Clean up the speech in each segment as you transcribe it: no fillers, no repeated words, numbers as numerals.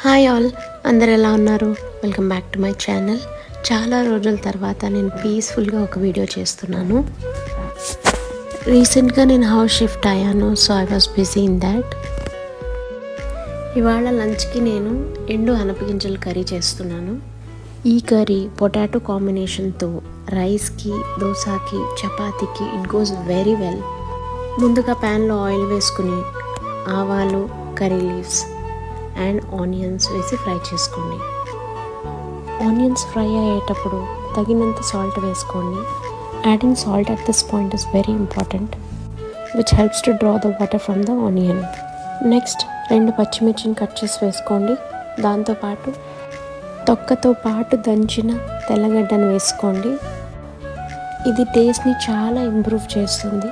Hi all, అందరు ఎలా ఉన్నారు? Welcome back to my channel. చాలా రోజుల తర్వాత నేను పీస్ఫుల్గా ఒక వీడియో చేస్తున్నాను. రీసెంట్గా నేను హౌస్ షిఫ్ట్ అయ్యాను, so I was busy in that. ఇవాళ లంచ్కి నేను ఎండు అనపగింజల కర్రీ చేస్తున్నాను. ఈ కర్రీ పొటాటో కాంబినేషన్తో రైస్కి, దోసాకి, చపాతీకి ఇట్ గోస్ వెరీ వెల్. ముందుగా ప్యాన్లో ఆయిల్ వేసుకుని ఆవాలు, కర్రీ లీవ్స్ అండ్ ఆనియన్స్ వేసి ఫ్రై చేసుకోండి. ఆనియన్స్ ఫ్రై అయ్యేటప్పుడు తగినంత సాల్ట్ వేసుకోండి. Adding salt at this point is very important, which helps to draw the water from the onion. Next 2 పచ్చిమిర్చిని కట్ చేసి వేసుకోండి. దాంతోపాటు తొక్కతో పాటు దంచిన తెల్లగడ్డను వేసుకోండి. ఇది టేస్ట్ని చాలా ఇంప్రూవ్ చేస్తుంది.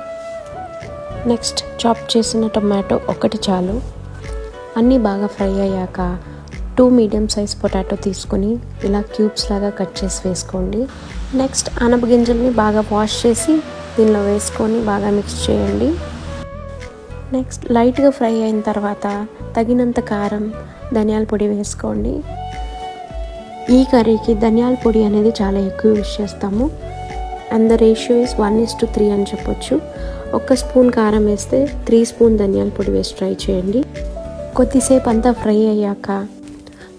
నెక్స్ట్ చాప్ చేసిన టొమాటో ఒకటి చాలు. అన్నీ బాగా ఫ్రై అయ్యాక 2 మీడియం సైజ్ పొటాటో తీసుకొని ఇలా క్యూబ్స్ లాగా కట్ చేసి వేసుకోండి. నెక్స్ట్ అనపగింజల్ని బాగా వాష్ చేసి దీనిలో వేసుకొని బాగా మిక్స్ చేయండి. నెక్స్ట్ లైట్గా ఫ్రై అయిన తర్వాత తగినంత కారం, ధనియాల పొడి వేసుకోండి. ఈ కర్రీకి ధనియాల పొడి అనేది చాలా ఎక్కువ యూజ్ చేస్తాము అండ్ ద రేషియో ఇస్ 1:3 అని చెప్పొచ్చు. 1 స్పూన్ కారం వేస్తే 3 స్పూన్ ధనియాల పొడి వేసి ట్రై చేయండి. కొద్దిసేపు అంతా ఫ్రై అయ్యాక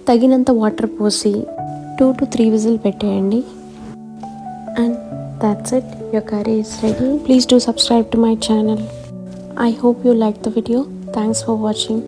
తగినంత వాటర్ పోసి 2 to 3 విజిల్ పెట్టేయండి. And that's it, your curry is ready. Please do subscribe to my channel. I hope you liked the video. Thanks for watching.